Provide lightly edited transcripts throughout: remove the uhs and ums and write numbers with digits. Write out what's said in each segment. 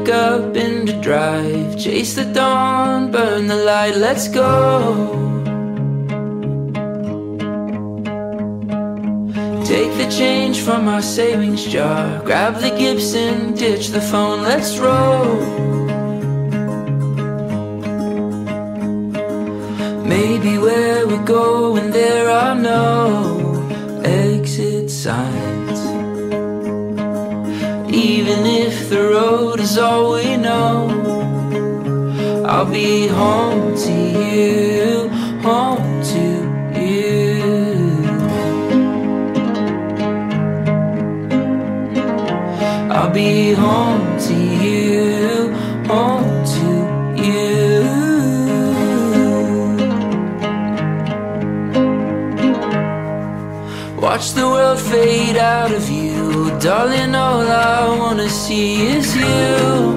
wake up into drive, chase the dawn, burn the light, let's go. Take the change from our savings jar, grab the Gibson, ditch the phone, let's roll. Maybe where we're going there are no exit signs. Even if the road is all we know, I'll be home to you, home to you. I'll be home to you, home to you. Watch the world fade out of view, darling, all I wanna see is you.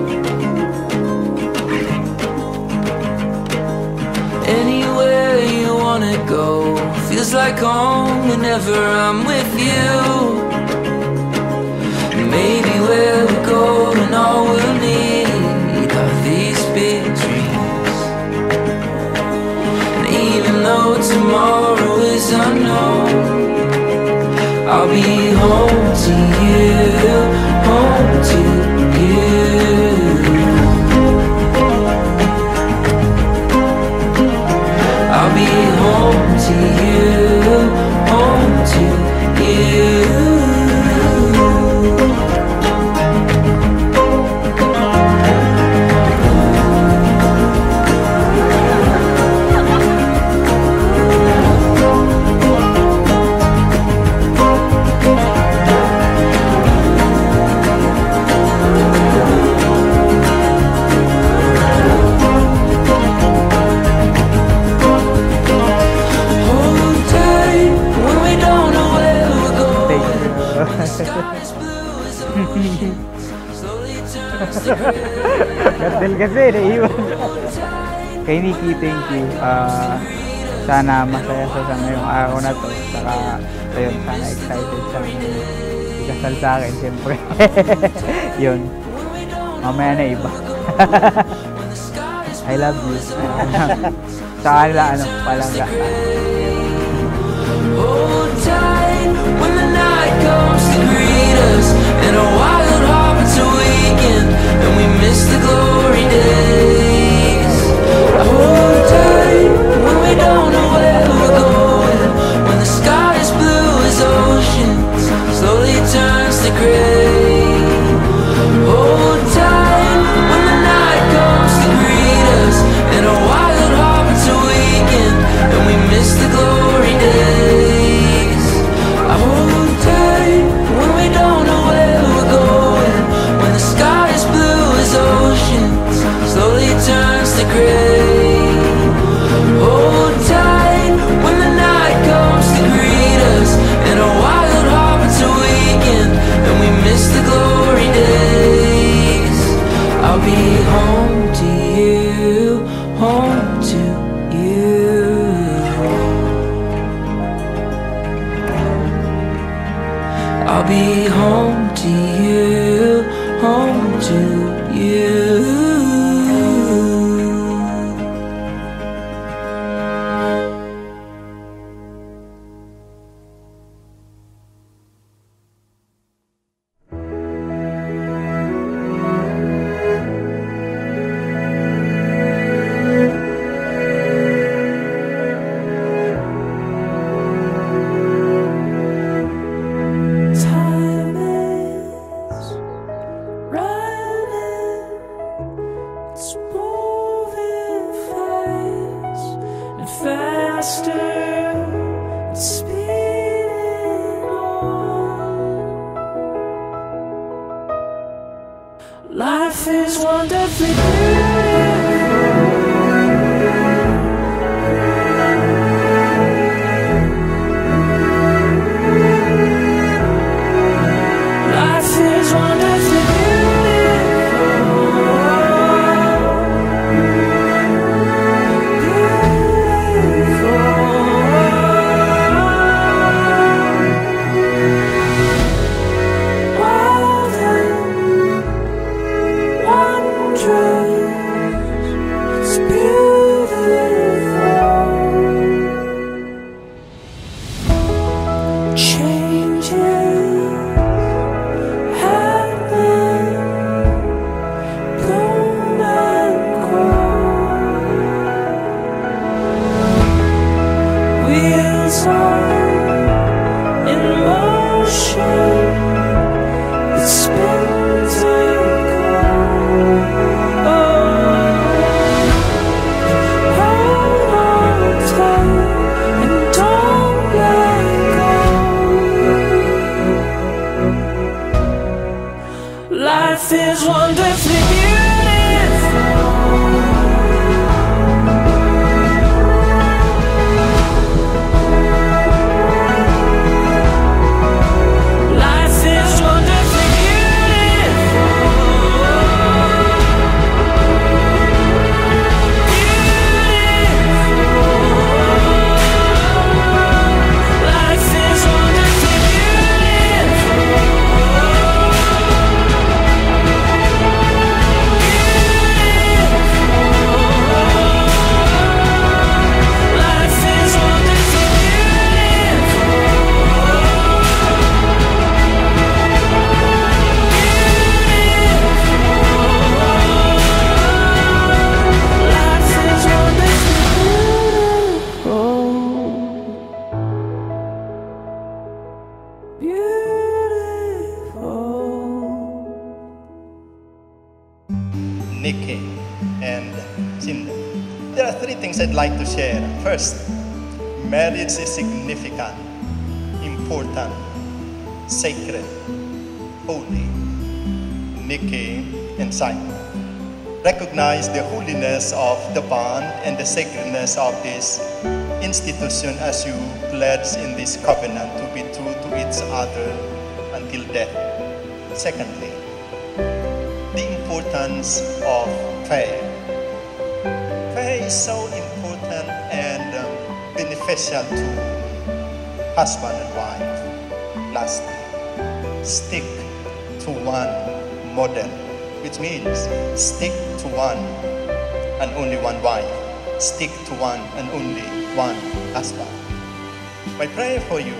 Anywhere you wanna go, feels like home whenever I'm with you. Maybe where we're going, all we'll need are these big dreams. And even though tomorrow is unknown, I'll be home to you, home to you. I'll be home to you, home to you. Gardel kasi, naiwan. Kay Nikki, thank you. Sana masaya siya sa ngayong araw na to. Saka, ayun, sana excited siya ikasal sa akin, siyempre. Yun. Mamaya na iba. I love you. Sa kanila, palangga. Hold tight when the night comes to greet us, and a wild hearts awaken, and we miss the glory days. Hold tight when we don't know where we're going, when the sky is blue as oceans slowly turns to gray. Hold tight when the night comes to greet us, and a wild hearts awaken, and we miss the glory days. Hold tight when we don't know where we're going, when the sky is blue as oceans slowly turns to gray. Hold tight when the night comes to greet us, and a wild hearts awaken, and we miss the glory days. I'll be home to you, home to you. I'll be home to you, home to you. Life is wonderfully beautiful. Life is wonderfully beautiful. Wild and wonderful. Nikki, and Cindy. There are three things I'd like to share. First, marriage is significant, important, sacred, holy. Nikki and Simon, recognize the holiness of the bond and the sacredness of this institution as you pledge in this covenant to be true to each other until death. Secondly, the importance of prayer. Prayer is so important and beneficial to husband and wife. Lastly, stick to one model, which means stick to one and only one wife. Stick to one and only one husband. My prayer for you,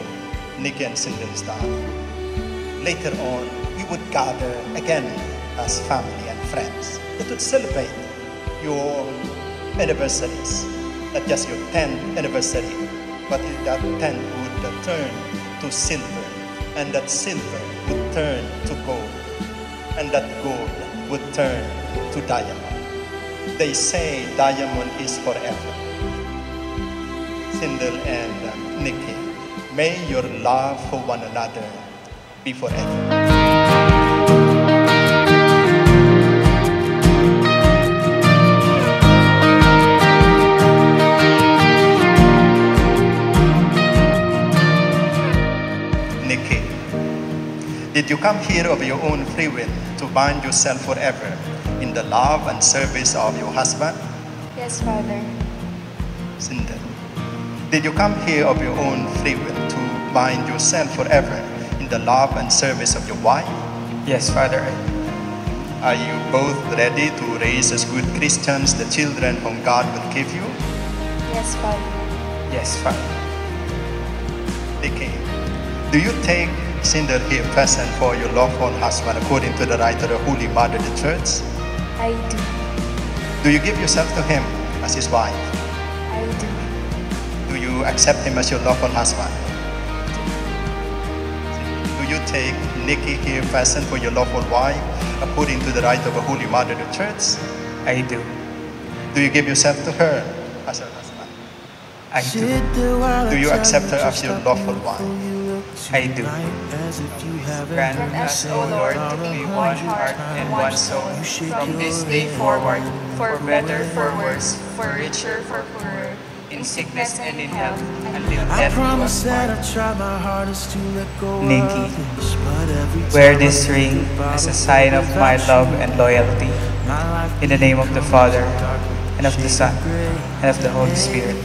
Nikki and Cindy staff, later on, we would gather again as family and friends that would celebrate your anniversaries, not just your 10th anniversary, but that 10 would turn to silver, and that silver would turn to gold, and that gold would turn to diamond. They say diamond is forever. Sindel and Nikki, may your love for one another be forever. Nikki, did you come here of your own free will to bind yourself forever in the love and service of your husband? Yes, Father. Sindel, did you come here of your own free will to bind yourself forever in the love and service of your wife? Yes, Father. Are you both ready to raise as good Christians the children whom God will give you? Yes, Father. Yes, Father. Nikki, do you take Sindel here present for your lawful husband according to the right of the Holy Mother, the Church? I do. Do you give yourself to him as his wife? I do. Do you accept him as your lawful husband? Do you take Nikki here present for your lawful wife according to the right of the Holy Mother, the Church? I do. Do you give yourself to her as her husband? I do. Do you accept her as your lawful wife? I do. Grant us, O Lord, to be one heart and one soul from this day forward, for better, for worse, for richer, for poorer, in sickness and in health, until death do us part. Nikki, wear this ring as a sign of my love and loyalty, in the name of the Father, and of the Son, and of the Holy Spirit.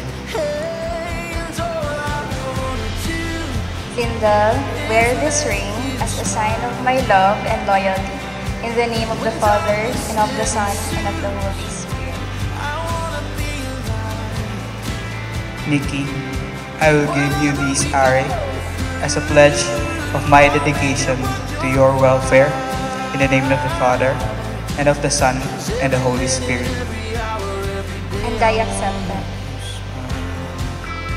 Sindel, wear this ring as a sign of my love and loyalty, in the name of the Father, and of the Son, and of the Holy Spirit. Nikki, I will give you these are as a pledge of my dedication to your welfare, in the name of the Father, and of the Son, and the Holy Spirit. And I accept them.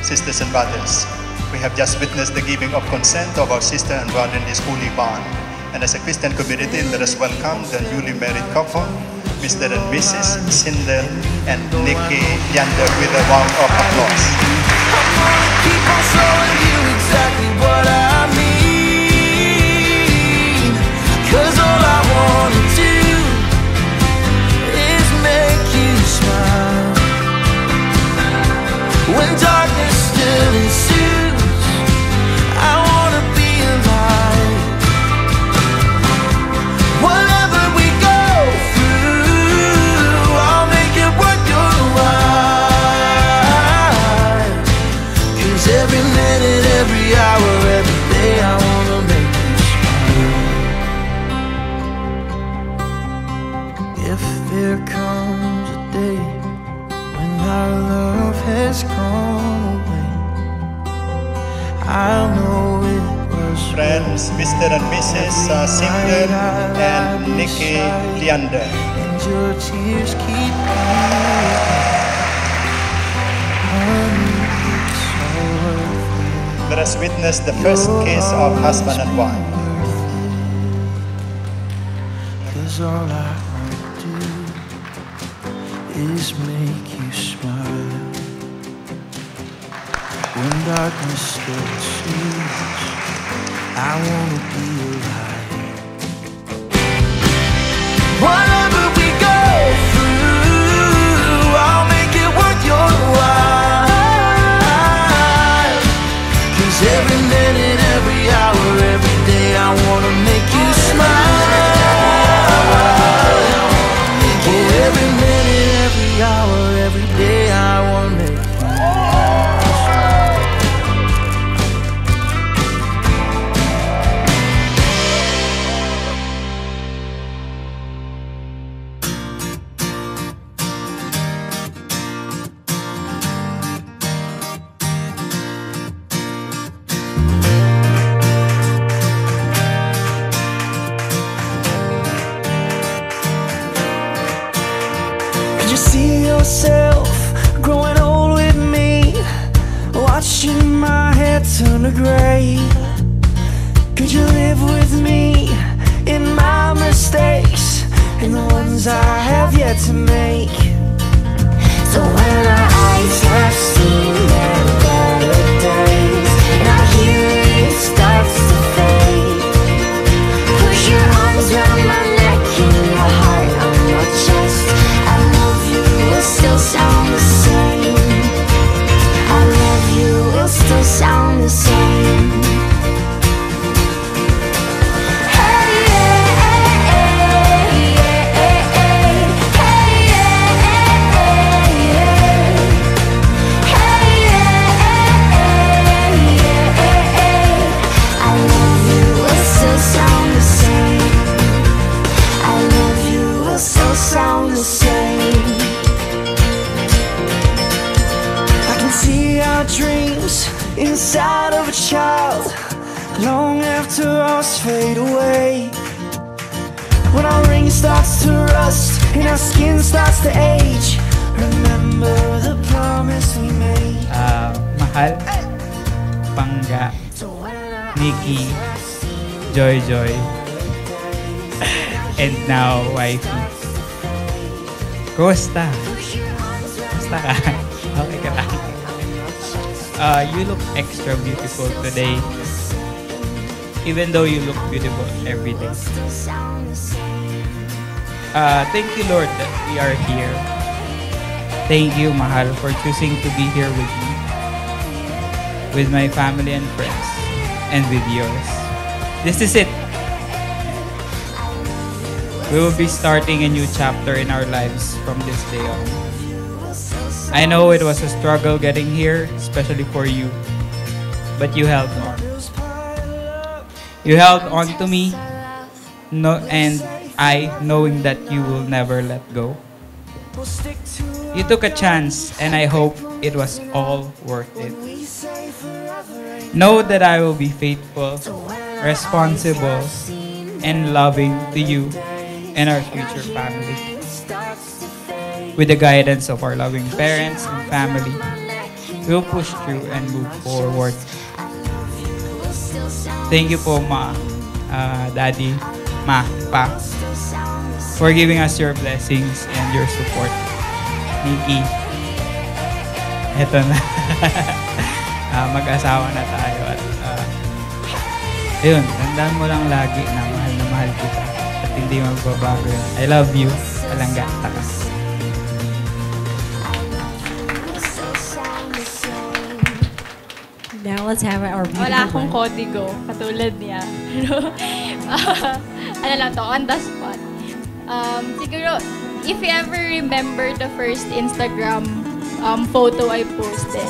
Sisters and brothers, we have just witnessed the giving of consent of our sister and brother in this holy bond. And as a Christian community, let us welcome the newly married couple, Mr. and Mrs. Sindel and Nikki Leander, with a round of applause. I'm gonna keep on showing you exactly what I mean. 'Cause all I wanna do is make you smile. When darkness still ensues, I wanna be alive. Whatever we go through, I'll make it worth your while. 'Cause every minute, every hour, every day, I wanna make you smile. If there comes a day when our love has gone away, I'll know it was Friends, Mr. and Mrs. Sindel and Nikki Leander. and your tears keep me. Let us witness the first kiss of husband and wife. 'Cause all I wanna do is make you smile. When darkness still seems, I wanna be alive. Whatever we go through, I'll make it worth your while. 'Cause every minute, every hour, every day, I wanna make you smile. Oh, every minute, every hour, every day, I wanna make you smile. Could you see yourself growing old with me, watching my hair turn to gray? Could you live with me in my mistakes and the ones I have yet to make? So when our eyes have seen their better days, and our hearing starts to fade, push your arms around my neck and your heart on my chest. I love you will still sound the same. I love you will still sound the same. Hey, yeah, yeah, yeah, yeah. Hey, yeah, yeah, yeah. Hey, yeah, yeah, yeah. I love you will still sound the same. I love you will still sound the same. I can see our dreams inside of a child long after ours fade away. When our ring starts to rust and our skin starts to age, remember the promise we made. Mahal, Pangga, Nikki, Joy Joy, and now Wifey. Kumusta? Kumusta ka? Okay ka lang? You look extra beautiful today, even though you look beautiful every day. Thank you, Lord, that we are here. Thank you, Mahal, for choosing to be here with me, with my family and friends, and with yours. This is it. We will be starting a new chapter in our lives from this day on. I know it was a struggle getting here, especially for you, but you held on. You held on to me, and I, knowing that you will never let go. You took a chance, and I hope it was all worth it. Know that I will be faithful, responsible, and loving to you and our future family. With the guidance of our loving parents and family, we'll push through and move forward. Thank you po, Daddy, Ma, Pa, for giving us your blessings and your support. Nikki, eto na. Mag-asawa na tayo at ayun, tandaan mo lang lagi na mahal kita at hindi magbabago yun. I love you. Alangga, takas. Now let's have our beautiful Wala akong one. kodigo, katulad niya. Ano lang to, on the spot. Siguro, if you ever remember the first Instagram photo I posted,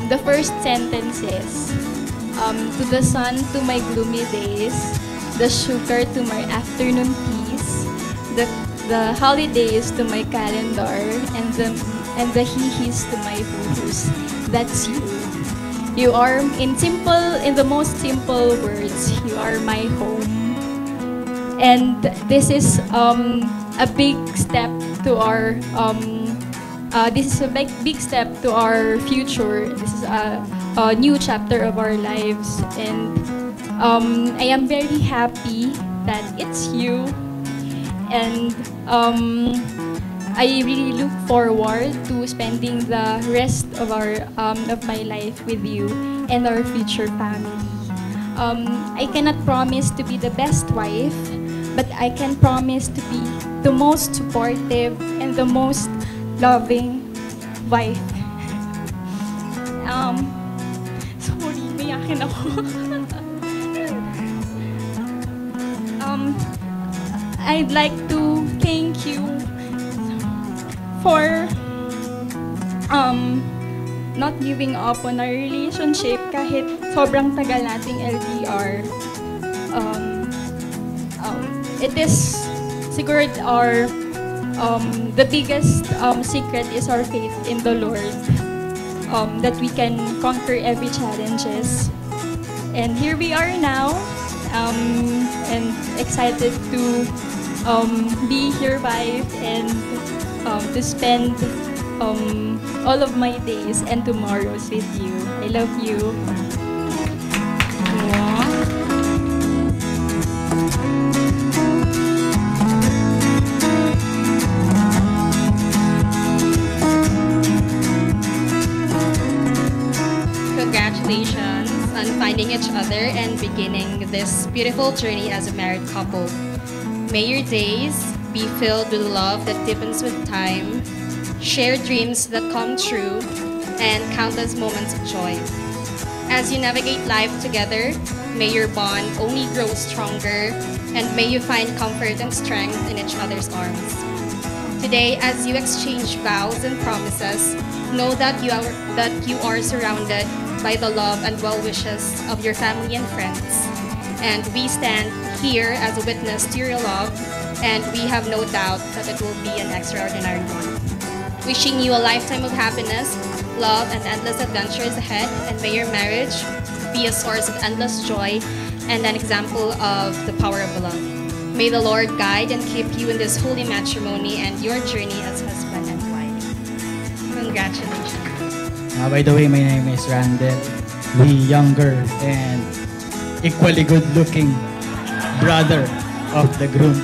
the first sentence is, to the sun, to my gloomy days, the sugar to my afternoon peace, the holidays to my calendar, and the hee-hees to my hoo-hoos. That's you. You are, in the most simple words, you are my home. And this is a big step to our big step to our future. This is a new chapter of our lives, and I am very happy that it's you. And I really look forward to spending the rest of of my life with you and our future family. I cannot promise to be the best wife, but I can promise to be the most supportive and the most loving wife. Sorry, nayakin ako. I'd like to thank you for not giving up on our relationship kahit sobrang tagal nating LDR. It is siguro the biggest secret is our faith in the Lord, that we can conquer every challenges. And here we are now, and excited to be your wife and to spend all of my days and tomorrows with you. I love you. Mwah. Congratulations on finding each other and beginning this beautiful journey as a married couple. May your days be filled with love that deepens with time, share dreams that come true, and countless moments of joy. As you navigate life together, may your bond only grow stronger, and may you find comfort and strength in each other's arms. Today, as you exchange vows and promises, know that you are surrounded by the love and well wishes of your family and friends. And we stand here as a witness to your love, and we have no doubt that it will be an extraordinary one. Wishing you a lifetime of happiness, love, and endless adventures ahead, and may your marriage be a source of endless joy and an example of the power of love. May the Lord guide and keep you in this holy matrimony and your journey as husband and wife. Congratulations. By the way, my name is Randall, the younger and equally good-looking brother of the groom.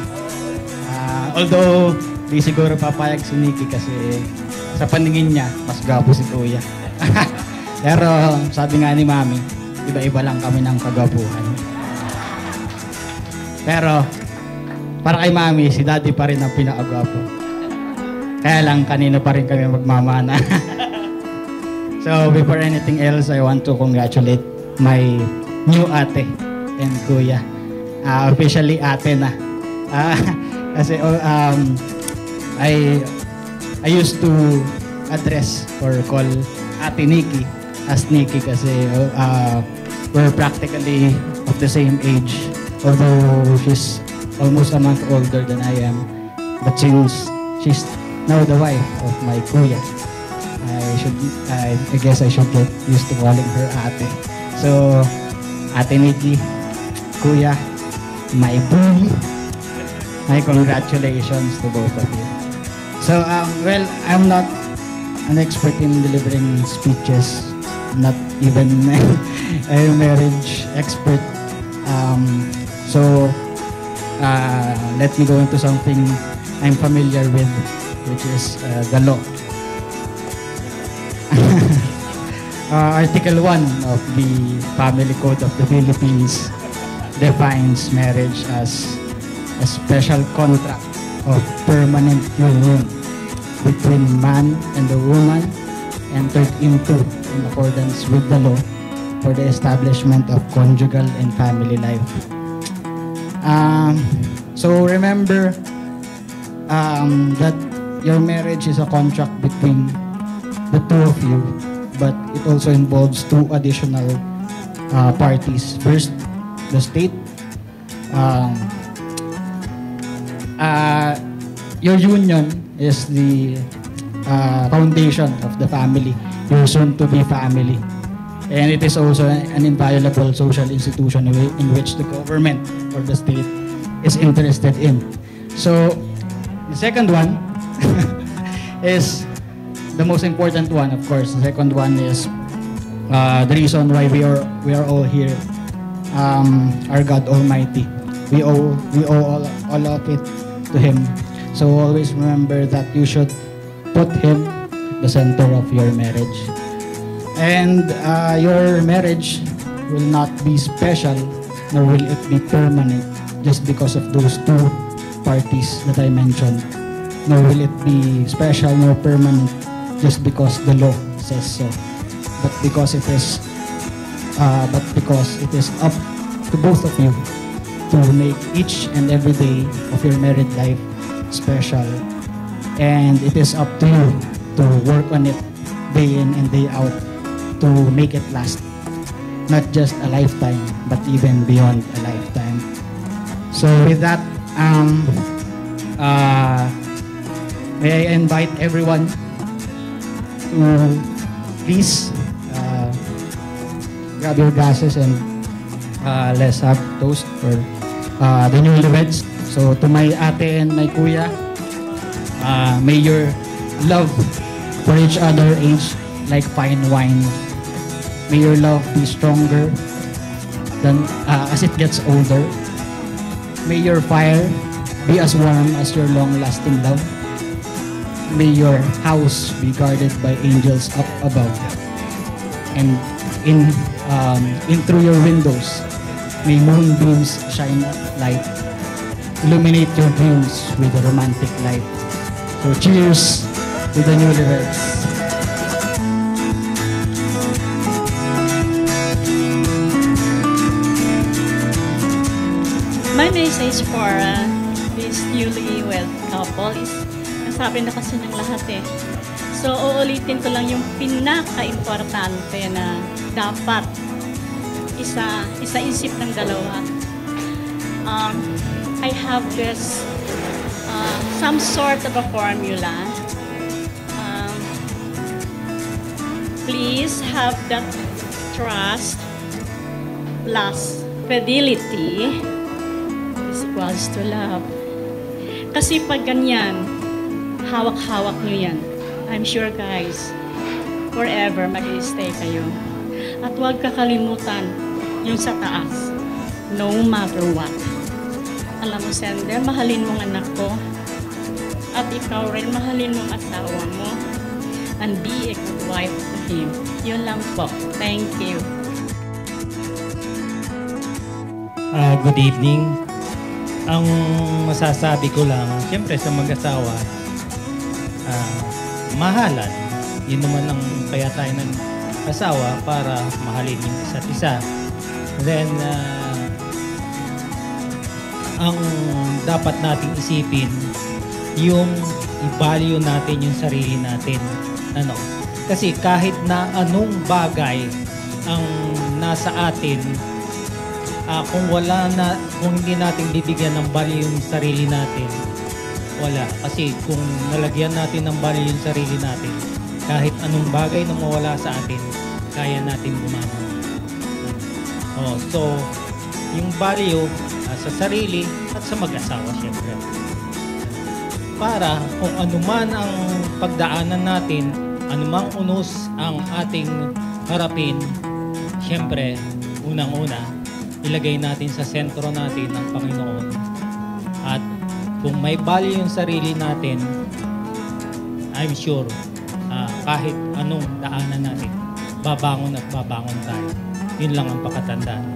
Although, di siguro papayag si Nikki kasi sa paningin niya, mas gwapo si Kuya. Pero sabi nga ni Mami, iba-iba lang kami ng kagwapuhan. Pero para kay Mami, si Daddy pa rin ang pinakagwapo. Kaya lang kanino pa rin kami magmamana. So before anything else, I want to congratulate my new ate and Kuya. Officially ate na. Kasi I used to address or call Ate Nikki as Nikki kasi we're practically of the same age. Although she's almost a month older than I am. But since she's now the wife of my Kuya, I guess I should get used to calling her Ate. So, Ate Nikki, Kuya, my boy, my congratulations to both of you. So, well, I'm not an expert in delivering speeches, not even a marriage expert. So, let me go into something I'm familiar with, which is the law. Article 1 of the Family Code of the Philippines defines marriage as a special contract of permanent union between man and the woman entered into in accordance with the law for the establishment of conjugal and family life. So remember that your marriage is a contract between the two of you, but it also involves two additional parties. First, the state. Your union is the foundation of the family, your soon-to-be family. And it is also an inviolable social institution in which the government or the state is interested in. So, the second one is the most important one, of course. The second one is the reason why we are all here. Our God Almighty. We owe all of it to Him. So always remember that you should put Him at the center of your marriage. And your marriage will not be special, nor will it be permanent just because of those two parties that I mentioned. Nor will it be special nor permanent just because the law says so. But because it is up to both of you to make each and every day of your married life special. And it is up to you to work on it day in and day out to make it last. Not just a lifetime, but even beyond a lifetime. So with that, may I invite everyone to please grab your glasses and let's have toast for the newlyweds. So to my ate and my kuya, may your love for each other age like fine wine. May your love be stronger than as it gets older. May your fire be as warm as your long-lasting love. May your house be guarded by angels up above. And in through your windows, may moonbeams shine light. Illuminate your dreams with a romantic light. So cheers to the newlyweds. My message for this newlywed couple is, nasabi na kasi ng lahat eh. So, uulitin ko lang yung pinaka-importante na dapat isa-isip ng dalawa. I have this, some sort of a formula. Please have that trust plus fidelity equals to love. Kasi pag ganyan, hawak-hawak nyo yan. I'm sure guys, forever mag-i-stay kayo. At huwag kakalimutan yung sa taas, no matter what. Alam mo, Sender, mahalin mong anak ko. At ikaw rin, mahalin mong asawa mo. And be a good wife to him. Yun lang po. Thank you. Good evening. Ang masasabi ko lang, siyempre sa mag-asawa, mahalan. Yun naman ang kaya tayo ng asawa para mahalin yung isa't isa. Then, ang dapat nating isipin, yung i-value natin yung sarili natin. Ano? Kasi kahit na anong bagay ang nasa atin, kung hindi natin bibigyan ng value yung sarili natin, wala. Kasi kung nalagyan natin ng value yung sarili natin, kahit anong bagay na mawala sa atin, kaya natin bumangon. So, yung value sa sarili at sa mag-asawa, syempre. Para kung anuman ang pagdaanan natin, anumang unos ang ating harapin, syempre, unang-una, ilagay natin sa sentro natin ng Panginoon. At kung may value yung sarili natin, I'm sure, kahit anong daanan natin, babangon at babangon tayo. Yun lang ang pakatandaan.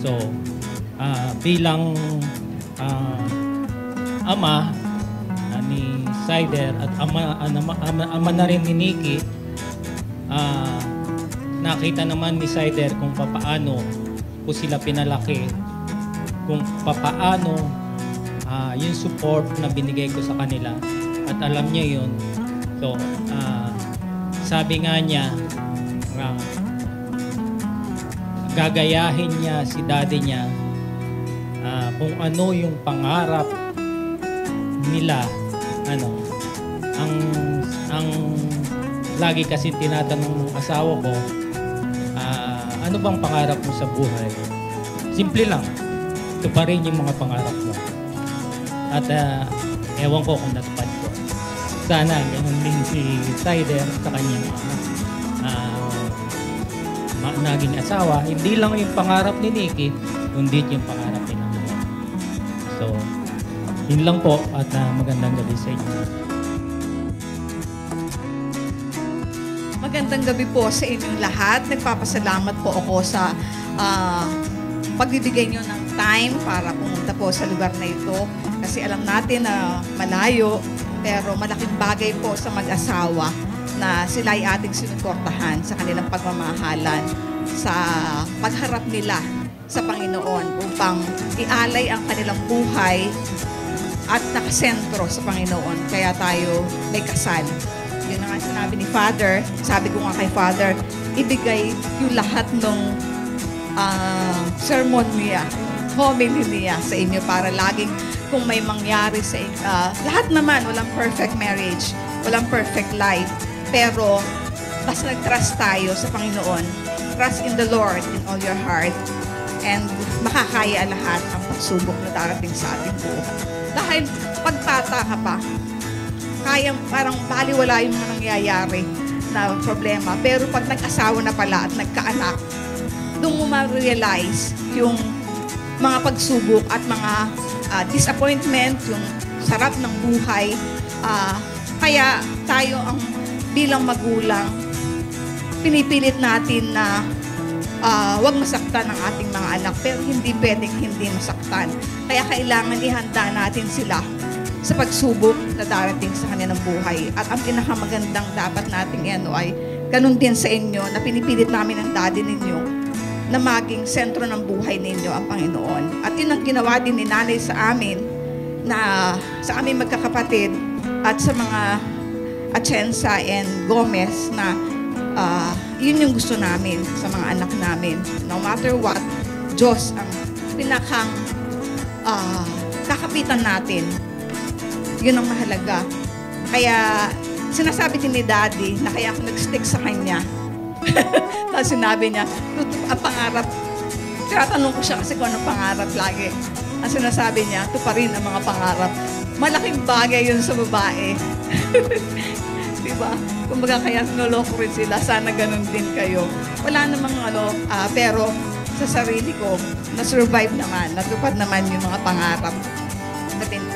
So, bilang ama ni Sider at ama na rin ni Nikki, nakita naman ni Sider kung papaano ko sila pinalaki, kung papaano yung support na binigay ko sa kanila, at alam niya yun. So, sabi nga niya, gagayahin niya si daddy niya kung ano yung pangarap nila. Ang lagi kasi tinatanong ng asawa ko, ano bang pangarap mo sa buhay? Simple lang. Ito pa rin yung mga pangarap mo. At ewan ko kung natupad ko. Sana ganun din si Sider sa kanyang naging asawa. Hindi lang yung pangarap ni Nikki, kundi yung pangarap nila. So, Yun lang po at magandang gabi sa inyo. Magandang gabi po sa inyong lahat. Nagpapasalamat po ako sa pagbibigay nyo ng time para pumunta po sa lugar na ito. Kasi alam natin na malayo, pero malaking bagay po sa mag-asawa na sila ay ating sinuportahan sa kanilang pagmamahalan, sa pagharap nila sa Panginoon upang ialay ang kanilang buhay at nakasentro sa Panginoon. Kaya tayo may kasal. Yun ang sinabi ni Father. Sabi ko nga kay Father, ibigay yung lahat ng sermon niya, homily niya sa inyo para laging kung may mangyari sa inyo. Lahat naman, walang perfect marriage, walang perfect life. Pero basta nag-trust tayo sa Panginoon, trust in the Lord in all your heart, and makakaya lahat ang pagsubok na darating sa ating buhay. Dahil pagtata ka pa, kaya parang baliwala yung mga nangyayari na problema. Pero pag nag-asawa na pala at nagkaanak, doon mo ma-realize yung mga pagsubok at mga disappointment, yung sarap ng buhay. Kaya tayo ang bilang magulang, pinipilit natin na huwag masaktan ang ating mga anak, pero hindi pwedeng hindi masaktan. Kaya kailangan ihanda natin sila sa pagsubok na darating sa kanilang buhay. At ang pinakamagandang dapat nating ay ganun din sa inyo na pinipilit namin ang daddy ninyo na maging sentro ng buhay ninyo ang Panginoon. At yun ang ginawa din ni Nanay sa amin, na sa aming magkakapatid at sa mga Atienza and Gomez, na yun yung gusto namin sa mga anak namin. No matter what, Diyos ang pinakang kakapitan natin. Yun ang mahalaga. Kaya sinasabi din ni Daddy na kaya ako nag-stick sa kanya. Tapos sinabi niya, ang pangarap, tinatanong ko siya kasi kung anong pangarap lagi. Ang sinasabi niya, ito pa rin ang mga pangarap. Malaking bagay yun sa babae. Diba? Kumbaga kaya sinoloko rin sila, sana ganun din kayo. Wala namang pero sa sarili ko, na-survive naman, natupad naman yung mga pangarap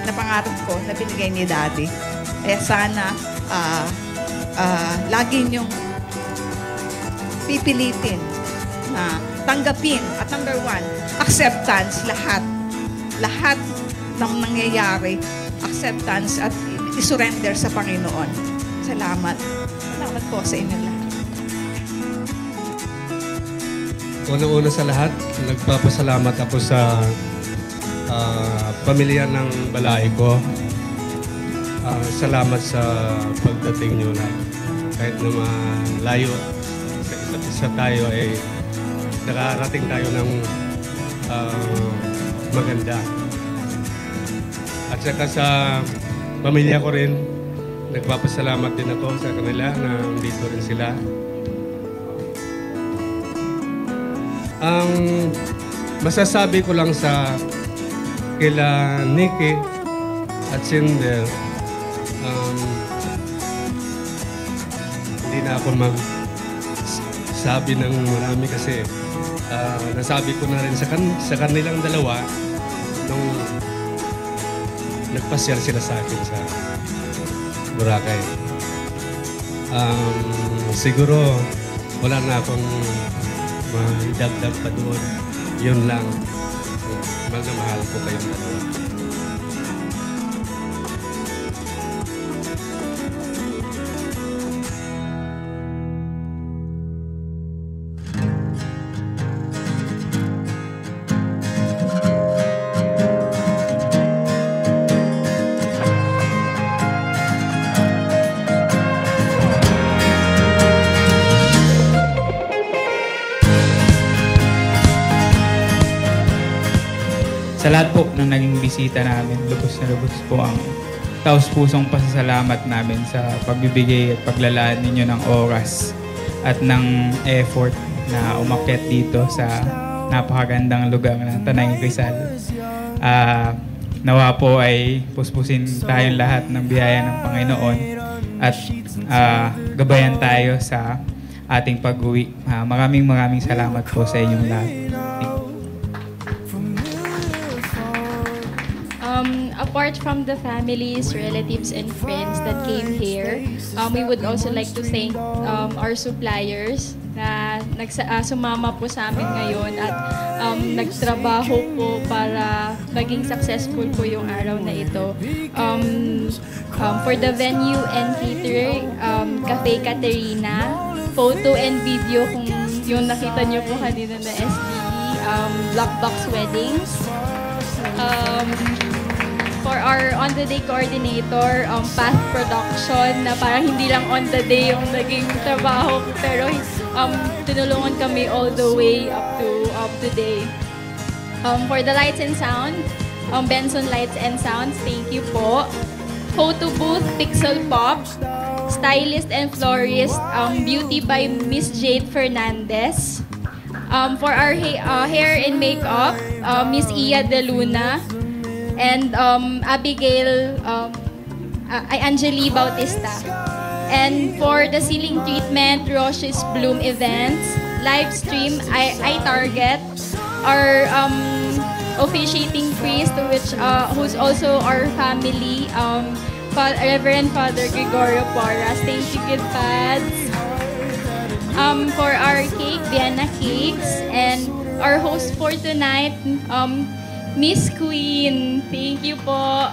na pangarap ko na binigay ni Daddy. Kaya sana lagi niyong pipilitin na tanggapin at number one, acceptance lahat ng nangyayari, acceptance at isurrender sa Panginoon. Salamat po sa inyo lahat. Una-una sa lahat, nagpapasalamat ako sa pamilya ng balay ko. Salamat sa pagdating nyo na kahit na malayo sa isa't isa tayo ay nakarating tayo ng maganda. At saka sa pamilya ko rin, nagpapasalamat din ako sa kanila na dito rin sila. Ang masasabi ko lang sa kila Nikki at Cinder, hindi na ako magsabi ng marami kasi nasabi ko na rin sa kanilang dalawa nung nagpasyal sila sa akin sa Boracay. Siguro wala na akong maidagdag pa doon. Yun lang. Mahal na mahal ko kayong dalawa. Sa lahat po ng naging bisita namin, lubos na lubos po ang taos-pusong pasasalamat namin sa pagbibigay at paglalaan ninyo ng oras at ng effort na umakyat dito sa napakagandang lugar ng Tanay Rizal. Nawa po ay puspusin tayong lahat ng biyaya ng Panginoon at gabayan tayo sa ating pag-uwi. Maraming salamat po sa inyong lahat. apart from the families, relatives, and friends that came here, we would also like to thank our suppliers na sumama po sa amin ngayon at nagtrabaho po para maging successful po yung araw na ito. For the venue and caterer, Cafe Caterina, photo and video kung yung nakita niyo po kanina na SDE, Black Box Weddings. For our on-the-day coordinator, Path Production, na parang hindi lang on-the-day yung naging trabaho, pero tinulungan kami all the way up to day. For the lights and sound, Benson Lights and Sounds, thank you po. Photo booth, Pixel Pop. Stylist and florist, Beauty by Miss Jade Fernandez. For our hair and makeup, Miss Iya De Luna. And Abigail, Angeli Bautista. And for the ceiling treatment, Roche's Bloom Events, live stream, I Target, our officiating priest, who's also our family, Reverend Father Gregorio Porras. Thank you, good pads. For our cake, Vienna Cakes, and our host for tonight, Miss Queen. Thank you po.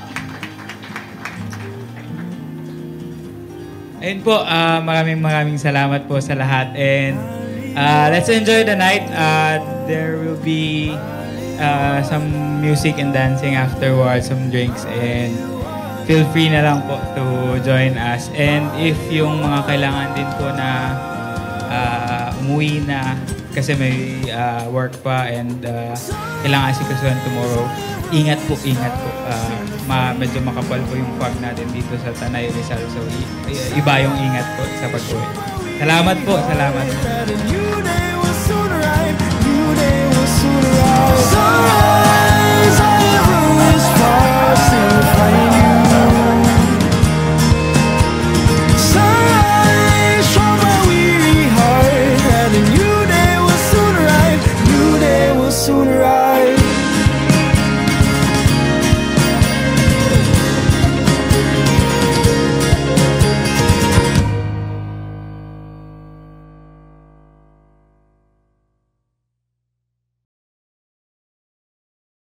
Ayun po, maraming salamat po sa lahat. And let's enjoy the night. There will be some music and dancing afterwards, some drinks, and feel free na lang po to join us. And if yung mga kailangan din po na umuwi na kasi may work pa and kailangan asikasuhan tomorrow, ingat po. Medyo makapal po yung fog natin dito sa Tanay Rizal. So, iba yung ingat po sa pag-uwi. Salamat po, salamat. New day will soon arrive. New day will soon arrive.